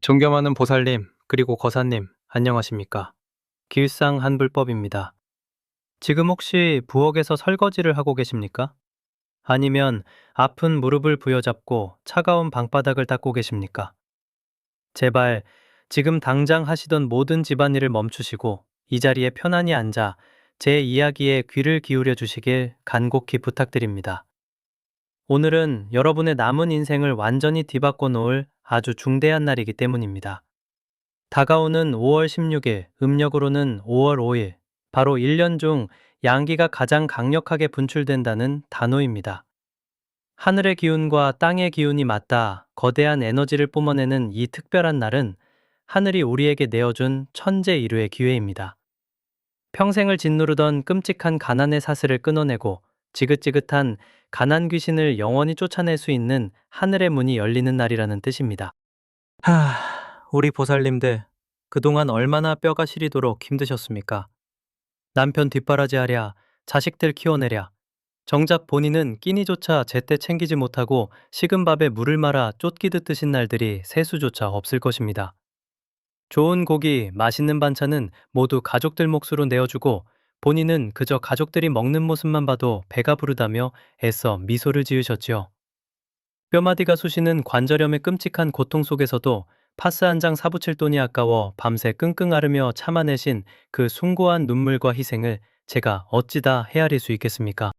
존경하는 보살님, 그리고 거사님, 안녕하십니까? 길상 한불법입니다. 지금 혹시 부엌에서 설거지를 하고 계십니까? 아니면 아픈 무릎을 부여잡고 차가운 방바닥을 닦고 계십니까? 제발 지금 당장 하시던 모든 집안일을 멈추시고 이 자리에 편안히 앉아 제 이야기에 귀를 기울여 주시길 간곡히 부탁드립니다. 오늘은 여러분의 남은 인생을 완전히 뒤바꿔 놓을 아주 중대한 날이기 때문입니다. 다가오는 5월 16일, 음력으로는 5월 5일, 바로 1년 중 양기가 가장 강력하게 분출된다는 단오입니다. 하늘의 기운과 땅의 기운이 맞닿아 거대한 에너지를 뿜어내는 이 특별한 날은 하늘이 우리에게 내어준 천재 일우의 기회입니다. 평생을 짓누르던 끔찍한 가난의 사슬을 끊어내고 지긋지긋한 가난 귀신을 영원히 쫓아낼 수 있는 하늘의 문이 열리는 날이라는 뜻입니다. 우리 보살님들, 그동안 얼마나 뼈가 시리도록 힘드셨습니까? 남편 뒷바라지하랴, 자식들 키워내랴. 정작 본인은 끼니조차 제때 챙기지 못하고 식은 밥에 물을 말아 쫓기듯 드신 날들이 세수조차 없을 것입니다. 좋은 고기, 맛있는 반찬은 모두 가족들 몫으로 내어주고 본인은 그저 가족들이 먹는 모습만 봐도 배가 부르다며 애써 미소를 지으셨지요. 뼈마디가 쑤시는 관절염의 끔찍한 고통 속에서도 파스 한 장 사붙일 돈이 아까워 밤새 끙끙 앓으며 참아내신 그 숭고한 눈물과 희생을 제가 어찌 다 헤아릴 수 있겠습니까?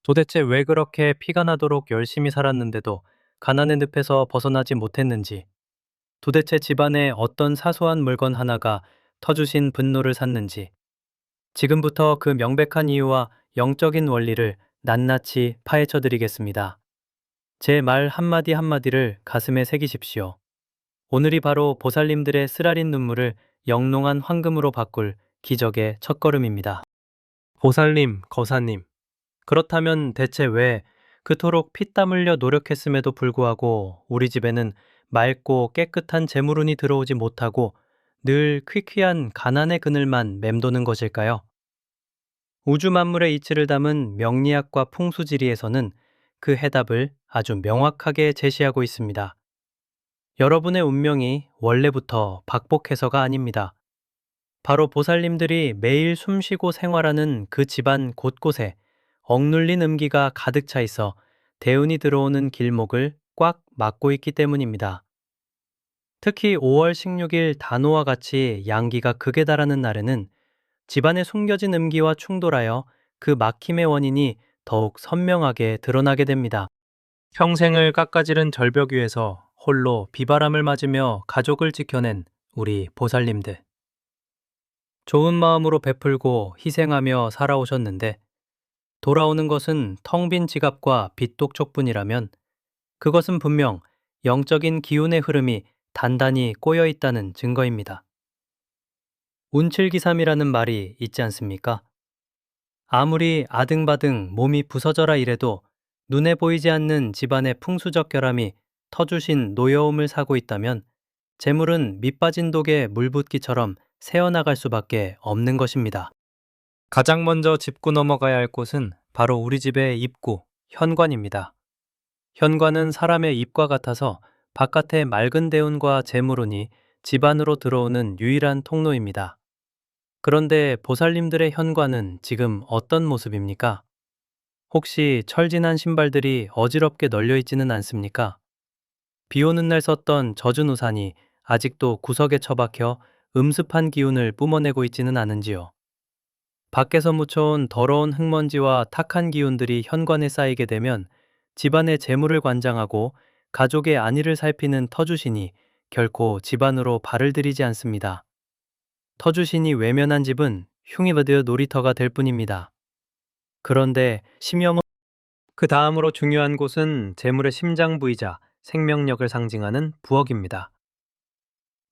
도대체 왜 그렇게 피가 나도록 열심히 살았는데도 가난의 늪에서 벗어나지 못했는지, 도대체 집안에 어떤 사소한 물건 하나가 터주신 분노를 샀는지, 지금부터 그 명백한 이유와 영적인 원리를 낱낱이 파헤쳐 드리겠습니다. 제 말 한마디 한마디를 가슴에 새기십시오. 오늘이 바로 보살님들의 쓰라린 눈물을 영롱한 황금으로 바꿀 기적의 첫걸음입니다. 보살님, 거사님, 그렇다면 대체 왜 그토록 피땀 흘려 노력했음에도 불구하고 우리 집에는 맑고 깨끗한 재물운이 들어오지 못하고 늘 퀴퀴한 가난의 그늘만 맴도는 것일까요? 우주 만물의 이치를 담은 명리학과 풍수지리에서는 그 해답을 아주 명확하게 제시하고 있습니다. 여러분의 운명이 원래부터 박복해서가 아닙니다. 바로 보살님들이 매일 숨쉬고 생활하는 그 집안 곳곳에 억눌린 음기가 가득 차 있어 대운이 들어오는 길목을 꽉 막고 있기 때문입니다. 특히 5월 16일 단오와 같이 양기가 극에 달하는 날에는 집안에 숨겨진 음기와 충돌하여 그 막힘의 원인이 더욱 선명하게 드러나게 됩니다. 평생을 깎아지른 절벽 위에서 홀로 비바람을 맞으며 가족을 지켜낸 우리 보살님들. 좋은 마음으로 베풀고 희생하며 살아오셨는데 돌아오는 것은 텅 빈 지갑과 빚독촉뿐이라면 그것은 분명 영적인 기운의 흐름이 단단히 꼬여 있다는 증거입니다. 운칠기삼이라는 말이 있지 않습니까? 아무리 아등바등 몸이 부서져라 이래도 눈에 보이지 않는 집안의 풍수적 결함이 터주신 노여움을 사고 있다면 재물은 밑빠진 독에 물붓기처럼 새어나갈 수밖에 없는 것입니다. 가장 먼저 짚고 넘어가야 할 곳은 바로 우리 집의 입구, 현관입니다. 현관은 사람의 입과 같아서 바깥의 맑은 대운과 재물운이 집 안으로 들어오는 유일한 통로입니다. 그런데 보살님들의 현관은 지금 어떤 모습입니까? 혹시 철진한 신발들이 어지럽게 널려 있지는 않습니까? 비 오는 날 썼던 젖은 우산이 아직도 구석에 처박혀 음습한 기운을 뿜어내고 있지는 않은지요. 밖에서 묻혀온 더러운 흙먼지와 탁한 기운들이 현관에 쌓이게 되면 집안의 재물을 관장하고 가족의 안위를 살피는 터주신이 결코 집안으로 발을 들이지 않습니다. 터주신이 외면한 집은 흉이버드 놀이터가 될 뿐입니다. 그런데 심형은 그 다음으로 중요한 곳은 재물의 심장부이자 생명력을 상징하는 부엌입니다.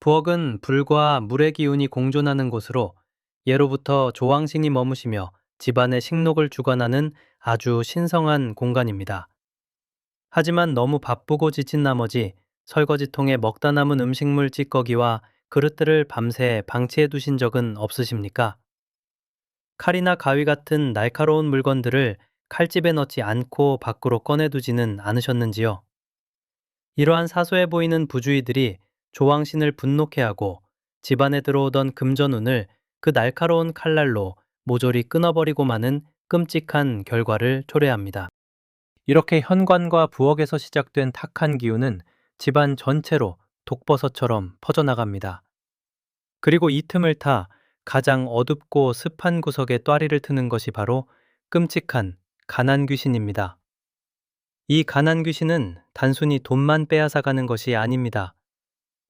부엌은 불과 물의 기운이 공존하는 곳으로 예로부터 조왕신이 머무시며 집안의 식록을 주관하는 아주 신성한 공간입니다. 하지만 너무 바쁘고 지친 나머지 설거지통에 먹다 남은 음식물 찌꺼기와 그릇들을 밤새 방치해 두신 적은 없으십니까? 칼이나 가위 같은 날카로운 물건들을 칼집에 넣지 않고 밖으로 꺼내두지는 않으셨는지요? 이러한 사소해 보이는 부주의들이 조왕신을 분노케 하고 집안에 들어오던 금전운을 그 날카로운 칼날로 모조리 끊어버리고 마는 끔찍한 결과를 초래합니다. 이렇게 현관과 부엌에서 시작된 탁한 기운은 집안 전체로 독버섯처럼 퍼져나갑니다. 그리고 이 틈을 타 가장 어둡고 습한 구석에 또아리를 트는 것이 바로 끔찍한 가난 귀신입니다. 이 가난 귀신은 단순히 돈만 빼앗아가는 것이 아닙니다.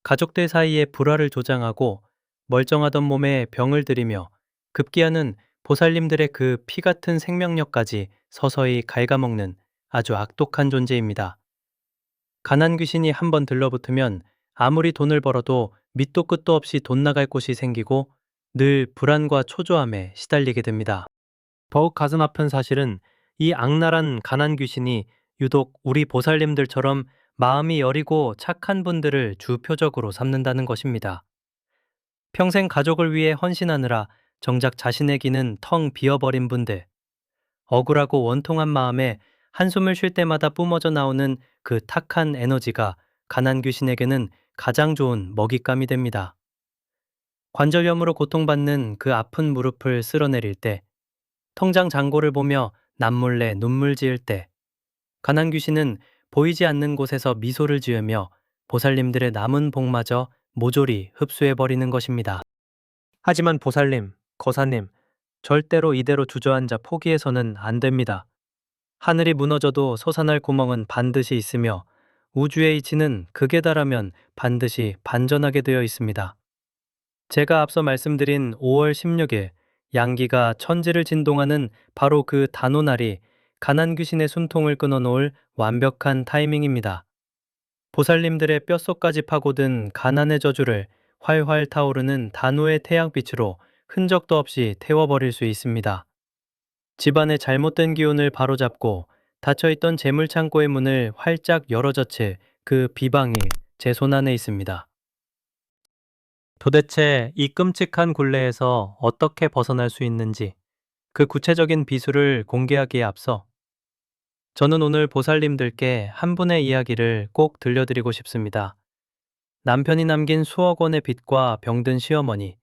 가족들 사이에 불화를 조장하고 멀쩡하던 몸에 병을 들이며 급기야는 보살님들의 그 피 같은 생명력까지 서서히 갉아먹는 아주 악독한 존재입니다. 가난 귀신이 한번 들러붙으면 아무리 돈을 벌어도 밑도 끝도 없이 돈 나갈 곳이 생기고 늘 불안과 초조함에 시달리게 됩니다. 더욱 가슴 아픈 사실은 이 악랄한 가난 귀신이 유독 우리 보살님들처럼 마음이 여리고 착한 분들을 주 표적으로 삼는다는 것입니다. 평생 가족을 위해 헌신하느라 정작 자신의 기는 텅 비어버린 분들, 억울하고 원통한 마음에 한숨을 쉴 때마다 뿜어져 나오는 그 탁한 에너지가 가난 귀신에게는 가장 좋은 먹잇감이 됩니다. 관절염으로 고통받는 그 아픈 무릎을 쓸어내릴 때, 통장 잔고를 보며 남몰래 눈물 지을 때, 가난 귀신은 보이지 않는 곳에서 미소를 지으며 보살님들의 남은 복마저 모조리 흡수해버리는 것입니다. 하지만 보살님, 거사님, 절대로 이대로 주저앉아 포기해서는 안 됩니다. 하늘이 무너져도 솟아날 구멍은 반드시 있으며 우주의 이치는 극에 달하면 반드시 반전하게 되어 있습니다. 제가 앞서 말씀드린 5월 16일 양기가 천지를 진동하는 바로 그 단오날이 가난 귀신의 숨통을 끊어놓을 완벽한 타이밍입니다. 보살님들의 뼛속까지 파고든 가난의 저주를 활활 타오르는 단오의 태양빛으로 흔적도 없이 태워버릴 수 있습니다. 집안의 잘못된 기운을 바로잡고 닫혀있던 재물창고의 문을 활짝 열어젖힐 그 비방이 제 손안에 있습니다. 도대체 이 끔찍한 굴레에서 어떻게 벗어날 수 있는지 그 구체적인 비수를 공개하기에 앞서 저는 오늘 보살님들께 한 분의 이야기를 꼭 들려드리고 싶습니다. 남편이 남긴 수억 원의 빚과 병든 시어머니,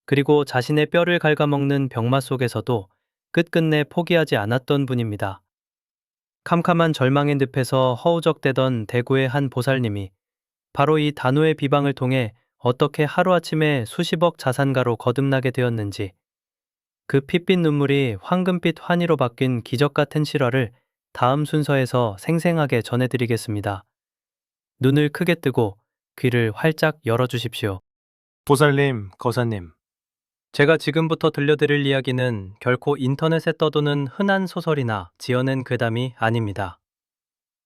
그리고 자신의 뼈를 갉아먹는 병마 속에서도 끝끝내 포기하지 않았던 분입니다. 캄캄한 절망의 늪에서 허우적대던 대구의 한 보살님이 바로 이 단호의 비방을 통해 어떻게 하루아침에 수십억 자산가로 거듭나게 되었는지, 그 핏빛 눈물이 황금빛 환희로 바뀐 기적 같은 실화를 다음 순서에서 생생하게 전해드리겠습니다. 눈을 크게 뜨고 귀를 활짝 열어주십시오. 보살님, 거사님. 제가 지금부터 들려드릴 이야기는 결코 인터넷에 떠도는 흔한 소설이나 지어낸 괴담이 아닙니다.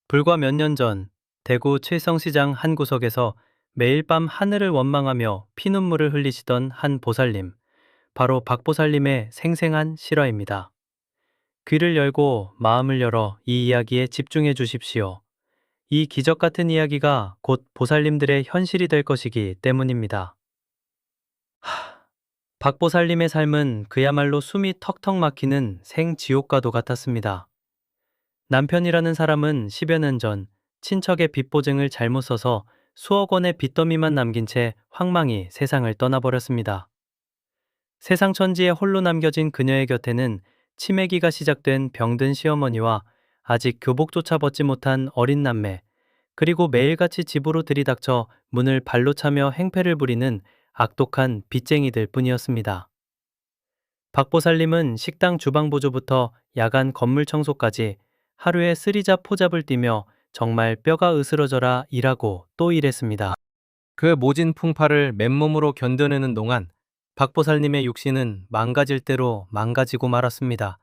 불과 몇 년 전 대구 칠성시장 한 구석에서 매일 밤 하늘을 원망하며 피눈물을 흘리시던 한 보살님, 바로 박보살님의 생생한 실화입니다. 귀를 열고 마음을 열어 이 이야기에 집중해 주십시오. 이 기적 같은 이야기가 곧 보살님들의 현실이 될 것이기 때문입니다. 박보살님의 삶은 그야말로 숨이 턱턱 막히는 생지옥과도 같았습니다. 남편이라는 사람은 10여 년 전 친척의 빚보증을 잘못 써서 수억 원의 빚더미만 남긴 채 황망히 세상을 떠나버렸습니다. 세상 천지에 홀로 남겨진 그녀의 곁에는 치매기가 시작된 병든 시어머니와 아직 교복조차 벗지 못한 어린 남매, 그리고 매일같이 집으로 들이닥쳐 문을 발로 차며 행패를 부리는 악독한 빚쟁이들 뿐이었습니다. 박보살님은 식당 주방 보조부터 야간 건물 청소까지 하루에 쓰리잡 포잡을 뛰며 정말 뼈가 으스러져라 일하고 또 일했습니다. 그 모진 풍파를 맨몸으로 견뎌내는 동안 박보살님의 육신은 망가질 대로 망가지고 말았습니다.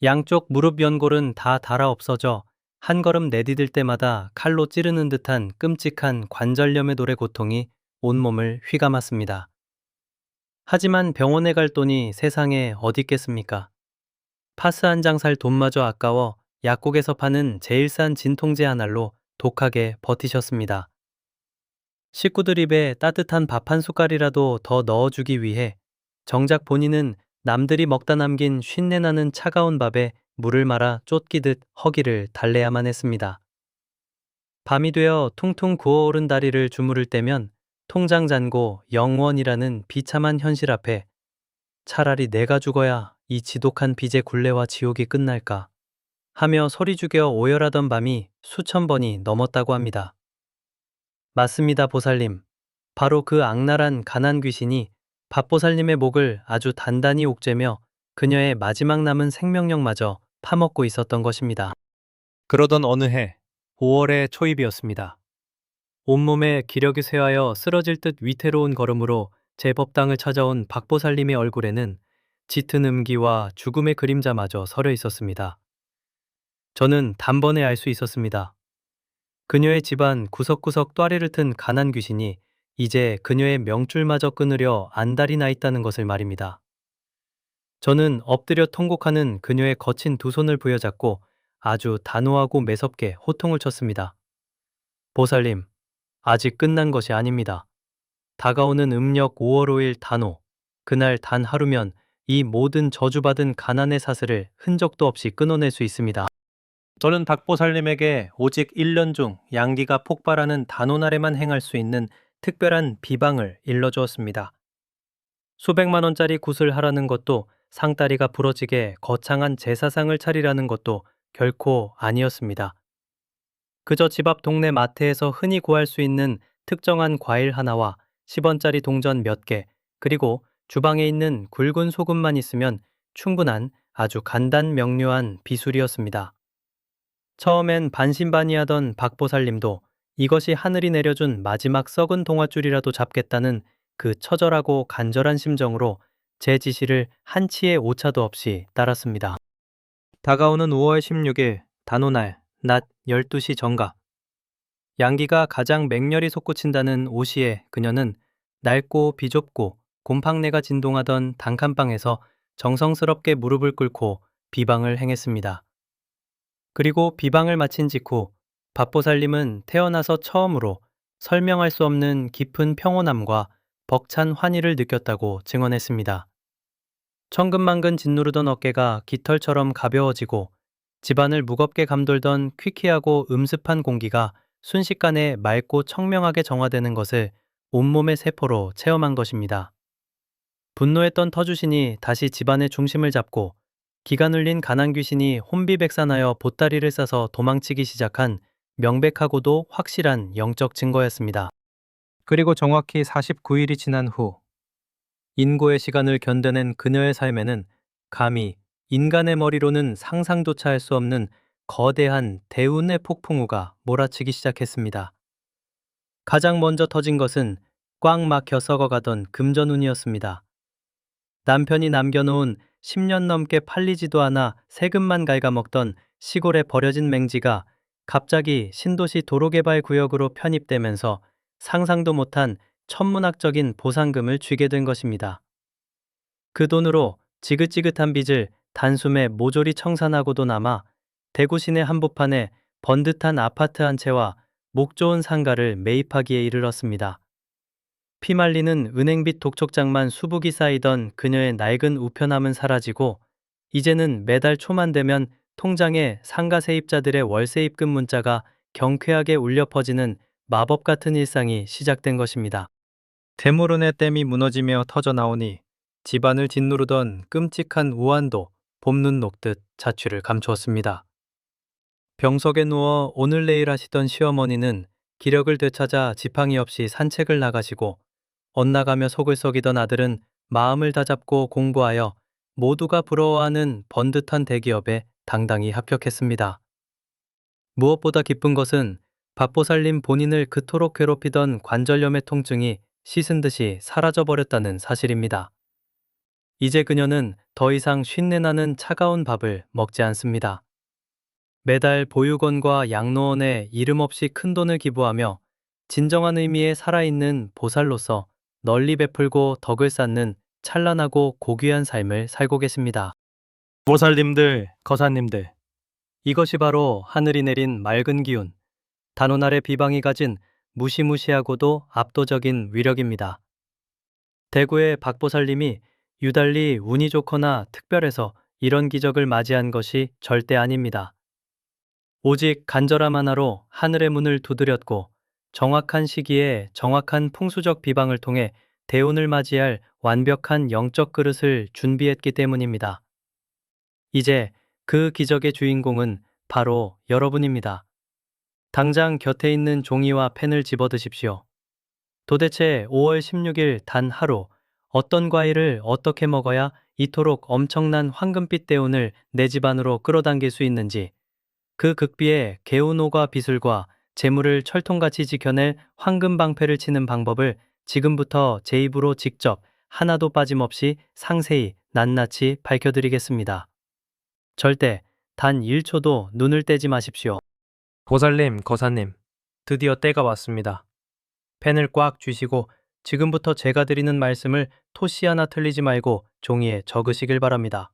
양쪽 무릎 연골은 다 닳아 없어져 한 걸음 내디딜 때마다 칼로 찌르는 듯한 끔찍한 관절염의 노래 고통이 온몸을 휘감았습니다. 하지만 병원에 갈 돈이 세상에 어디 있겠습니까? 파스 한 장 살 돈마저 아까워 약국에서 파는 제일 싼 진통제 한 알로 독하게 버티셨습니다. 식구들 입에 따뜻한 밥 한 숟갈이라도 더 넣어주기 위해 정작 본인은 남들이 먹다 남긴 쉰내나는 차가운 밥에 물을 말아 쫓기듯 허기를 달래야만 했습니다. 밤이 되어 퉁퉁 부어오른 다리를 주무를 때면 통장 잔고 영원이라는 비참한 현실 앞에 차라리 내가 죽어야 이 지독한 빚의 굴레와 지옥이 끝날까 하며 소리 죽여 오열하던 밤이 수천 번이 넘었다고 합니다. 맞습니다, 보살님. 바로 그 악랄한 가난 귀신이 밥보살님의 목을 아주 단단히 옥죄며 그녀의 마지막 남은 생명력마저 파먹고 있었던 것입니다. 그러던 어느 해 5월의 초입이었습니다. 온몸에 기력이 쇠하여 쓰러질 듯 위태로운 걸음으로 제 법당을 찾아온 박보살님의 얼굴에는 짙은 음기와 죽음의 그림자마저 서려 있었습니다. 저는 단번에 알 수 있었습니다. 그녀의 집안 구석구석 또아리를 튼 가난 귀신이 이제 그녀의 명줄마저 끊으려 안달이 나 있다는 것을 말입니다. 저는 엎드려 통곡하는 그녀의 거친 두 손을 부여잡고 아주 단호하고 매섭게 호통을 쳤습니다. 보살님, 아직 끝난 것이 아닙니다. 다가오는 음력 5월 5일 단오, 그날 단 하루면 이 모든 저주받은 가난의 사슬을 흔적도 없이 끊어낼 수 있습니다. 저는 박보살님에게 오직 1년 중 양기가 폭발하는 단오날에만 행할 수 있는 특별한 비방을 일러주었습니다. 수백만 원짜리 굿을 하라는 것도 상다리가 부러지게 거창한 제사상을 차리라는 것도 결코 아니었습니다. 그저 집 앞 동네 마트에서 흔히 구할 수 있는 특정한 과일 하나와 10원짜리 동전 몇 개, 그리고 주방에 있는 굵은 소금만 있으면 충분한 아주 간단 명료한 비술이었습니다. 처음엔 반신반의하던 박보살님도 이것이 하늘이 내려준 마지막 썩은 동아줄이라도 잡겠다는 그 처절하고 간절한 심정으로 제 지시를 한치의 오차도 없이 따랐습니다. 다가오는 5월 16일 단오날 낮 12시 정각, 양기가 가장 맹렬히 솟구친다는 오시에 그녀는 낡고 비좁고 곰팡내가 진동하던 단칸방에서 정성스럽게 무릎을 꿇고 비방을 행했습니다. 그리고 비방을 마친 직후 밥보살님은 태어나서 처음으로 설명할 수 없는 깊은 평온함과 벅찬 환희를 느꼈다고 증언했습니다. 천근만근 짓누르던 어깨가 깃털처럼 가벼워지고 집안을 무겁게 감돌던 퀴퀴하고 음습한 공기가 순식간에 맑고 청명하게 정화되는 것을 온몸의 세포로 체험한 것입니다. 분노했던 터주신이 다시 집안의 중심을 잡고 기가 눌린 가난 귀신이 혼비백산하여 보따리를 싸서 도망치기 시작한 명백하고도 확실한 영적 증거였습니다. 그리고 정확히 49일이 지난 후 인고의 시간을 견뎌낸 그녀의 삶에는 감히 인간의 머리로는 상상조차 할 수 없는 거대한 대운의 폭풍우가 몰아치기 시작했습니다. 가장 먼저 터진 것은 꽉 막혀 썩어가던 금전운이었습니다. 남편이 남겨놓은 10년 넘게 팔리지도 않아 세금만 갉아먹던 시골에 버려진 맹지가 갑자기 신도시 도로개발 구역으로 편입되면서 상상도 못한 천문학적인 보상금을 쥐게 된 것입니다. 그 돈으로 지긋지긋한 빚을 단숨에 모조리 청산하고도 남아 대구 시내 한복판에 번듯한 아파트 한 채와 목 좋은 상가를 매입하기에 이르렀습니다. 피말리는 은행빚 독촉장만 수북이 쌓이던 그녀의 낡은 우편함은 사라지고 이제는 매달 초만 되면 통장에 상가 세입자들의 월세 입금 문자가 경쾌하게 울려 퍼지는 마법 같은 일상이 시작된 것입니다. 대물은의 댐이 무너지며 터져나오니 집안을 짓누르던 끔찍한 우환도 봄눈 녹듯 자취를 감추었습니다. 병석에 누워 오늘 내일 하시던 시어머니는 기력을 되찾아 지팡이 없이 산책을 나가시고 엇나가며 속을 썩이던 아들은 마음을 다잡고 공부하여 모두가 부러워하는 번듯한 대기업에 당당히 합격했습니다. 무엇보다 기쁜 것은 밥보살님 본인을 그토록 괴롭히던 관절염의 통증이 씻은 듯이 사라져버렸다는 사실입니다. 이제 그녀는 더 이상 쉰내나는 차가운 밥을 먹지 않습니다. 매달 보육원과 양로원에 이름 없이 큰돈을 기부하며 진정한 의미의 살아있는 보살로서 널리 베풀고 덕을 쌓는 찬란하고 고귀한 삶을 살고 계십니다. 보살님들, 거사님들, 이것이 바로 하늘이 내린 맑은 기운, 단오날의 비방이 가진 무시무시하고도 압도적인 위력입니다. 대구의 박보살님이 유달리 운이 좋거나 특별해서 이런 기적을 맞이한 것이 절대 아닙니다. 오직 간절함 하나로 하늘의 문을 두드렸고 정확한 시기에 정확한 풍수적 비방을 통해 대운을 맞이할 완벽한 영적 그릇을 준비했기 때문입니다. 이제 그 기적의 주인공은 바로 여러분입니다. 당장 곁에 있는 종이와 펜을 집어드십시오. 도대체 5월 16일 단 하루 어떤 과일을 어떻게 먹어야 이토록 엄청난 황금빛 대운을 내 집안으로 끌어당길 수 있는지, 그 극비의 개운호가 비술과 재물을 철통같이 지켜낼 황금 방패를 치는 방법을 지금부터 제 입으로 직접 하나도 빠짐없이 상세히 낱낱이 밝혀드리겠습니다. 절대 단 1초도 눈을 떼지 마십시오. 보살님, 거사님, 드디어 때가 왔습니다. 펜을 꽉 쥐시고 지금부터 제가 드리는 말씀을 토시 하나 틀리지 말고 종이에 적으시길 바랍니다.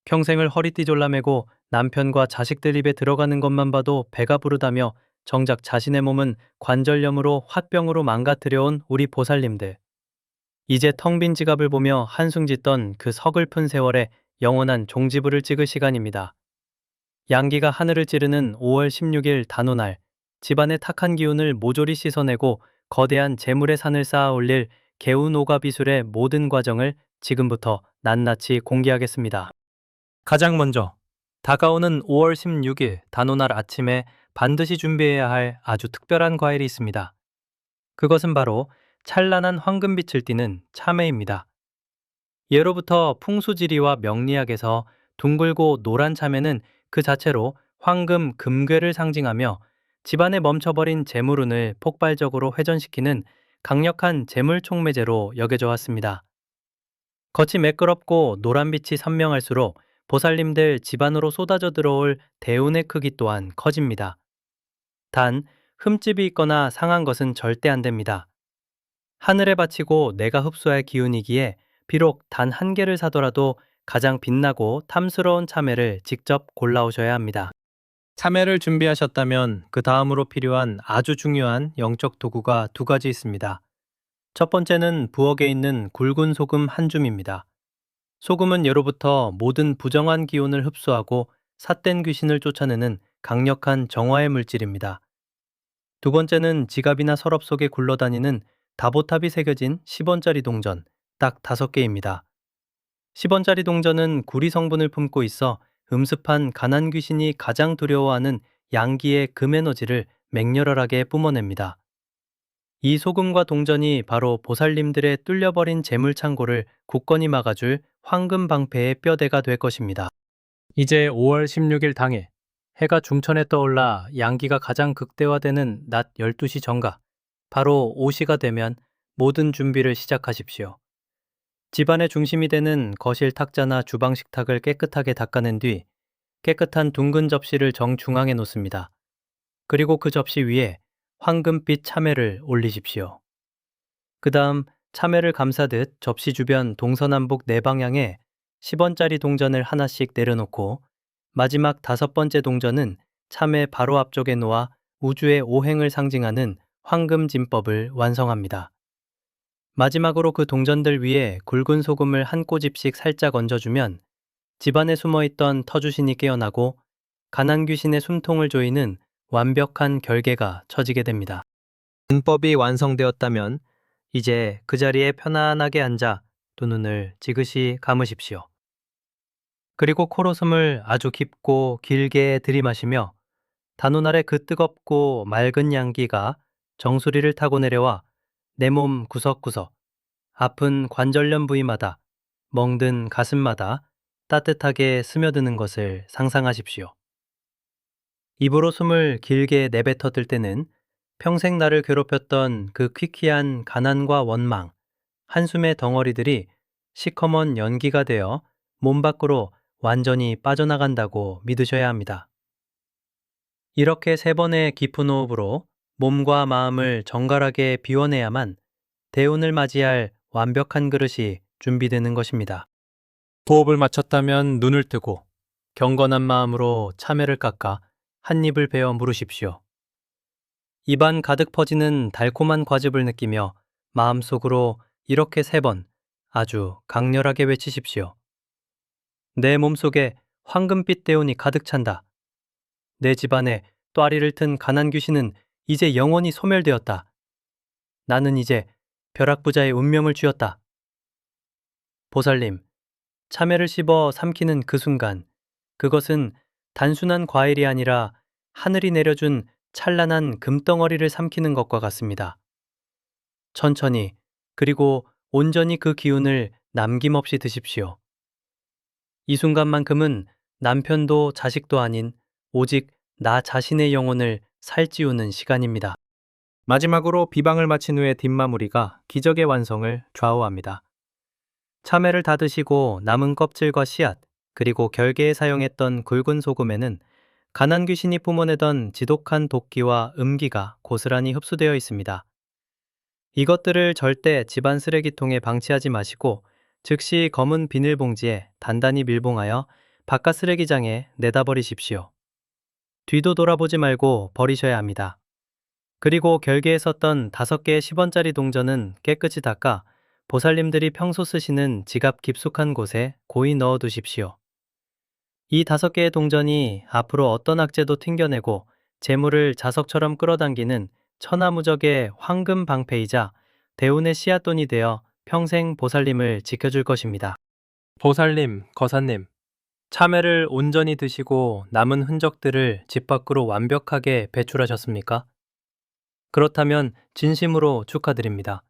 평생을 허리띠 졸라매고 남편과 자식들 입에 들어가는 것만 봐도 배가 부르다며 정작 자신의 몸은 관절염으로 화병으로 망가뜨려온 우리 보살님들. 이제 텅 빈 지갑을 보며 한숨 짓던 그 서글픈 세월에 영원한 종지부를 찍을 시간입니다. 양기가 하늘을 찌르는 5월 16일 단오날, 집안의 탁한 기운을 모조리 씻어내고 거대한 재물의 산을 쌓아 올릴 개운오가 비술의 모든 과정을 지금부터 낱낱이 공개하겠습니다. 가장 먼저 다가오는 5월 16일 단오날 아침에 반드시 준비해야 할 아주 특별한 과일이 있습니다. 그것은 바로 찬란한 황금빛을 띠는 참외입니다. 예로부터 풍수지리와 명리학에서 둥글고 노란 참외는 그 자체로 황금 금괴를 상징하며 집안에 멈춰버린 재물운을 폭발적으로 회전시키는 강력한 재물 촉매제로 여겨져 왔습니다. 겉이 매끄럽고 노란빛이 선명할수록 보살님들 집안으로 쏟아져 들어올 대운의 크기 또한 커집니다. 단, 흠집이 있거나 상한 것은 절대 안 됩니다. 하늘에 바치고 내가 흡수할 기운이기에 비록 단 한 개를 사더라도 가장 빛나고 탐스러운 참외를 직접 골라오셔야 합니다. 참외를 준비하셨다면 그 다음으로 필요한 아주 중요한 영적 도구가 두 가지 있습니다. 첫 번째는 부엌에 있는 굵은 소금 한 줌입니다. 소금은 예로부터 모든 부정한 기운을 흡수하고 삿된 귀신을 쫓아내는 강력한 정화의 물질입니다. 두 번째는 지갑이나 서랍 속에 굴러다니는 다보탑이 새겨진 10원짜리 동전, 딱 5개입니다. 10원짜리 동전은 구리 성분을 품고 있어 음습한 가난 귀신이 가장 두려워하는 양기의 금 에너지를 맹렬하게 뿜어냅니다. 이 소금과 동전이 바로 보살님들의 뚫려버린 재물 창고를 굳건히 막아줄 황금 방패의 뼈대가 될 것입니다. 이제 5월 16일 당일 해가 중천에 떠올라 양기가 가장 극대화되는 낮 12시 전가, 바로 5시가 되면 모든 준비를 시작하십시오. 집안의 중심이 되는 거실 탁자나 주방 식탁을 깨끗하게 닦아낸 뒤 깨끗한 둥근 접시를 정중앙에 놓습니다. 그리고 그 접시 위에 황금빛 참외를 올리십시오. 그 다음 참외를 감싸듯 접시 주변 동서남북 네 방향에 10원짜리 동전을 하나씩 내려놓고 마지막 5번째 동전은 참외 바로 앞쪽에 놓아 우주의 오행을 상징하는 황금진법을 완성합니다. 마지막으로 그 동전들 위에 굵은 소금을 한 꼬집씩 살짝 얹어주면 집안에 숨어있던 터주신이 깨어나고 가난 귀신의 숨통을 조이는 완벽한 결계가 처지게 됩니다. 문법이 완성되었다면 이제 그 자리에 편안하게 앉아 두 눈을 지그시 감으십시오. 그리고 코로 숨을 아주 깊고 길게 들이마시며 단오날의 그 뜨겁고 맑은 양기가 정수리를 타고 내려와 내 몸 구석구석, 아픈 관절염 부위마다, 멍든 가슴마다 따뜻하게 스며드는 것을 상상하십시오. 입으로 숨을 길게 내뱉어 들 때는 평생 나를 괴롭혔던 그 퀴퀴한 가난과 원망, 한숨의 덩어리들이 시커먼 연기가 되어 몸 밖으로 완전히 빠져나간다고 믿으셔야 합니다. 이렇게 3번의 깊은 호흡으로 몸과 마음을 정갈하게 비워내야만 대운을 맞이할 완벽한 그릇이 준비되는 것입니다. 호흡을 마쳤다면 눈을 뜨고 경건한 마음으로 참외를 깎아 한 입을 베어 물으십시오. 입안 가득 퍼지는 달콤한 과즙을 느끼며 마음속으로 이렇게 3번 아주 강렬하게 외치십시오. 내 몸속에 황금빛 대운이 가득 찬다. 내 집안에 또아리를 튼 가난 귀신은 이제 영원히 소멸되었다. 나는 이제 벼락부자의 운명을 쥐었다. 보살님, 참외를 씹어 삼키는 그 순간, 그것은 단순한 과일이 아니라 하늘이 내려준 찬란한 금덩어리를 삼키는 것과 같습니다. 천천히, 그리고 온전히 그 기운을 남김없이 드십시오. 이 순간만큼은 남편도 자식도 아닌 오직 나 자신의 영혼을 살찌우는 시간입니다. 마지막으로 비방을 마친 후의 뒷마무리가 기적의 완성을 좌우합니다. 참외를 다 드시고 남은 껍질과 씨앗, 그리고 결계에 사용했던 굵은 소금에는 가난 귀신이 뿜어내던 지독한 독기와 음기가 고스란히 흡수되어 있습니다. 이것들을 절대 집안 쓰레기통에 방치하지 마시고 즉시 검은 비닐봉지에 단단히 밀봉하여 바깥 쓰레기장에 내다 버리십시오. 뒤도 돌아보지 말고 버리셔야 합니다. 그리고 결계에 썼던 5개의 10원짜리 동전은 깨끗이 닦아 보살님들이 평소 쓰시는 지갑 깊숙한 곳에 고이 넣어 두십시오. 이 5개의 동전이 앞으로 어떤 악재도 튕겨내고 재물을 자석처럼 끌어당기는 천하무적의 황금 방패이자 대운의 씨앗돈이 되어 평생 보살님을 지켜줄 것입니다. 보살님, 거사님, 참외를 온전히 드시고 남은 흔적들을 집 밖으로 완벽하게 배출하셨습니까? 그렇다면 진심으로 축하드립니다.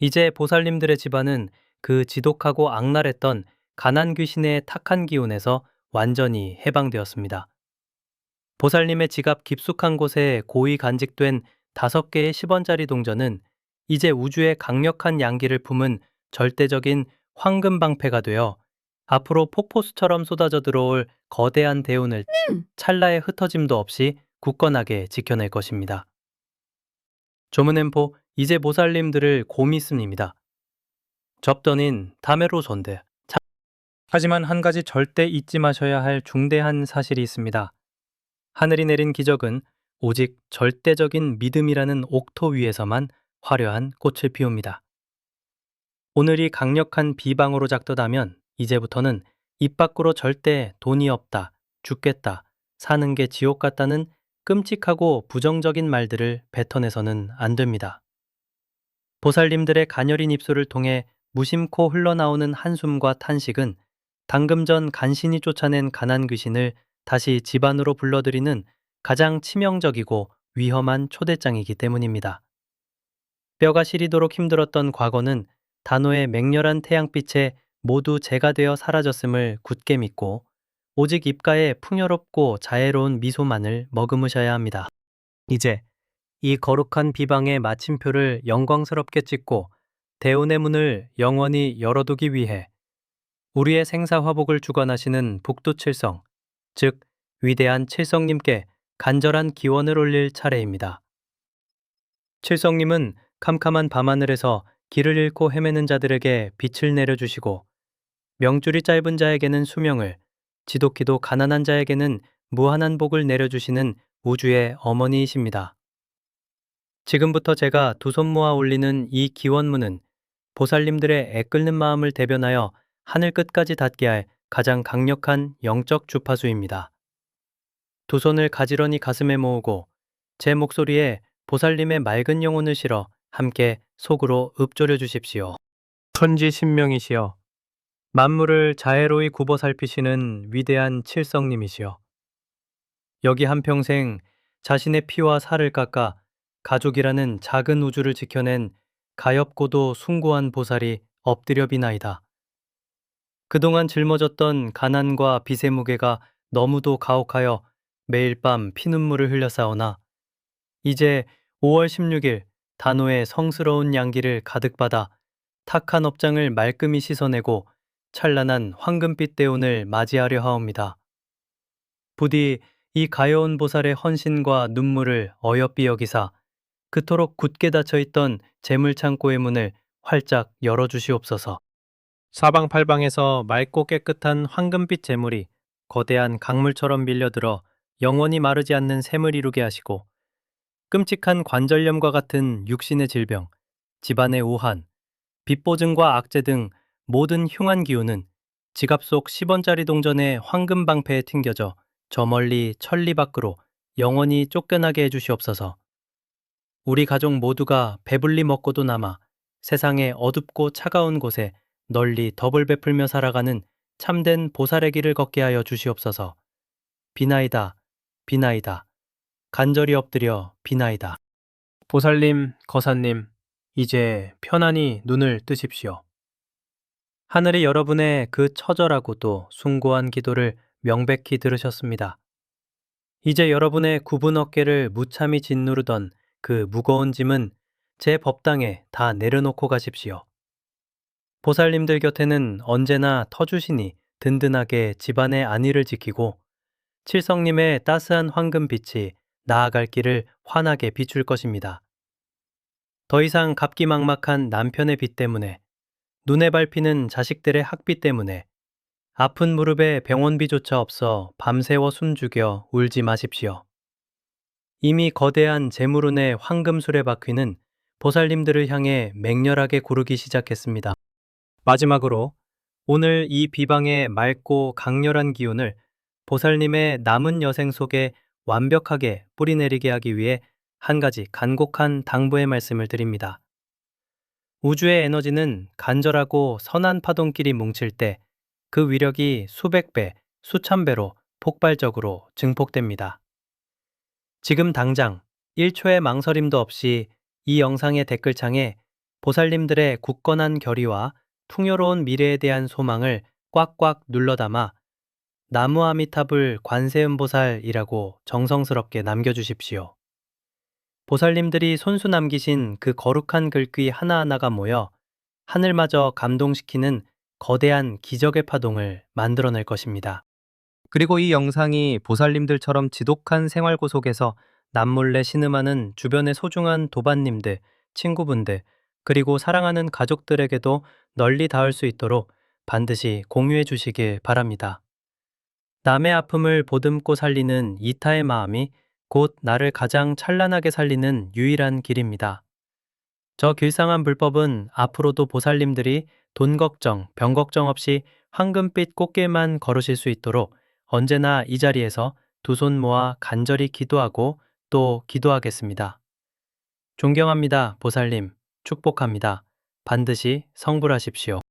이제 보살님들의 집안은 그 지독하고 악랄했던 가난 귀신의 탁한 기운에서 완전히 해방되었습니다. 보살님의 지갑 깊숙한 곳에 고이 간직된 5개의 10원짜리 동전은 이제 우주의 강력한 양기를 품은 절대적인 황금 방패가 되어 앞으로 폭포수처럼 쏟아져 들어올 거대한 대운을 찰나의 흩어짐도 없이 굳건하게 지켜낼 것입니다. 조문엠포 이제 보살님들을 고 믿습니다. 접던인 다메로 존대. 하지만 한 가지 절대 잊지 마셔야 할 중대한 사실이 있습니다. 하늘이 내린 기적은 오직 절대적인 믿음이라는 옥토 위에서만 화려한 꽃을 피웁니다. 오늘이 강력한 비방으로 작동하면 이제부터는 입 밖으로 절대 돈이 없다, 죽겠다, 사는 게 지옥 같다는 끔찍하고 부정적인 말들을 뱉어내서는 안 됩니다. 보살님들의 가녀린 입술을 통해 무심코 흘러나오는 한숨과 탄식은 방금 전 간신히 쫓아낸 가난 귀신을 다시 집안으로 불러들이는 가장 치명적이고 위험한 초대장이기 때문입니다. 뼈가 시리도록 힘들었던 과거는 단호의 맹렬한 태양빛에 모두 재가 되어 사라졌음을 굳게 믿고 오직 입가에 풍요롭고 자애로운 미소만을 머금으셔야 합니다. 이제 이 거룩한 비방의 마침표를 영광스럽게 찍고 대운의 문을 영원히 열어두기 위해 우리의 생사화복을 주관하시는 북두칠성, 즉 위대한 칠성님께 간절한 기원을 올릴 차례입니다. 칠성님은 캄캄한 밤하늘에서 길을 잃고 헤매는 자들에게 빛을 내려주시고 명줄이 짧은 자에게는 수명을, 지독히도 가난한 자에게는 무한한 복을 내려주시는 우주의 어머니이십니다. 지금부터 제가 두 손 모아 올리는 이 기원문은 보살님들의 애끓는 마음을 대변하여 하늘 끝까지 닿게 할 가장 강력한 영적 주파수입니다. 두 손을 가지런히 가슴에 모으고 제 목소리에 보살님의 맑은 영혼을 실어 함께 속으로 읊조려 주십시오. 천지신명이시여, 만물을 자애로이 굽어 살피시는 위대한 칠성님이시여, 여기 한평생 자신의 피와 살을 깎아 가족이라는 작은 우주를 지켜낸 가엾고도 숭고한 보살이 엎드려 비나이다. 그동안 짊어졌던 가난과 빚의 무게가 너무도 가혹하여 매일 밤 피눈물을 흘렸사오나 이제 5월 16일 단호의 성스러운 양기를 가득 받아 탁한 업장을 말끔히 씻어내고 찬란한 황금빛 대운을 맞이하려 하옵니다. 부디 이 가여운 보살의 헌신과 눈물을 어여삐 여기사 그토록 굳게 닫혀있던 재물창고의 문을 활짝 열어주시옵소서. 사방팔방에서 맑고 깨끗한 황금빛 재물이 거대한 강물처럼 밀려들어 영원히 마르지 않는 샘을 이루게 하시고 끔찍한 관절염과 같은 육신의 질병, 집안의 우한, 빚보증과 악재 등 모든 흉한 기운은 지갑 속 10원짜리 동전의 황금 방패에 튕겨져 저 멀리 천리 밖으로 영원히 쫓겨나게 해주시옵소서. 우리 가족 모두가 배불리 먹고도 남아 세상의 어둡고 차가운 곳에 널리 덕을 베풀며 살아가는 참된 보살의 길을 걷게 하여 주시옵소서. 비나이다, 비나이다. 간절히 엎드려 비나이다. 보살님, 거사님, 이제 편안히 눈을 뜨십시오. 하늘이 여러분의 그 처절하고도 숭고한 기도를 명백히 들으셨습니다. 이제 여러분의 굽은 어깨를 무참히 짓누르던 그 무거운 짐은 제 법당에 다 내려놓고 가십시오. 보살님들 곁에는 언제나 터주시니 든든하게 집안의 안위를 지키고 칠성님의 따스한 황금빛이 나아갈 길을 환하게 비출 것입니다. 더 이상 갑기막막한 남편의 빚 때문에, 눈에 밟히는 자식들의 학비 때문에, 아픈 무릎에 병원비조차 없어 밤새워 숨죽여 울지 마십시오. 이미 거대한 재물운의 황금 수레바퀴는 보살님들을 향해 맹렬하게 구르기 시작했습니다. 마지막으로 오늘 이 비방의 맑고 강렬한 기운을 보살님의 남은 여생 속에 완벽하게 뿌리내리게 하기 위해 한 가지 간곡한 당부의 말씀을 드립니다. 우주의 에너지는 간절하고 선한 파동끼리 뭉칠 때 그 위력이 수백 배, 수천 배로 폭발적으로 증폭됩니다. 지금 당장 1초의 망설임도 없이 이 영상의 댓글창에 보살님들의 굳건한 결의와 풍요로운 미래에 대한 소망을 꽉꽉 눌러 담아 나무아미타불 관세음보살이라고 정성스럽게 남겨주십시오. 보살님들이 손수 남기신 그 거룩한 글귀 하나하나가 모여 하늘마저 감동시키는 거대한 기적의 파동을 만들어낼 것입니다. 그리고 이 영상이 보살님들처럼 지독한 생활고 속에서 남몰래 신음하는 주변의 소중한 도반님들, 친구분들, 그리고 사랑하는 가족들에게도 널리 닿을 수 있도록 반드시 공유해 주시길 바랍니다. 남의 아픔을 보듬고 살리는 이타의 마음이 곧 나를 가장 찬란하게 살리는 유일한 길입니다. 저 길상한 불법은 앞으로도 보살님들이 돈 걱정, 병 걱정 없이 황금빛 꽃길만 걸으실 수 있도록 언제나 이 자리에서 두 손 모아 간절히 기도하고 또 기도하겠습니다. 존경합니다, 보살님. 축복합니다. 반드시 성불하십시오.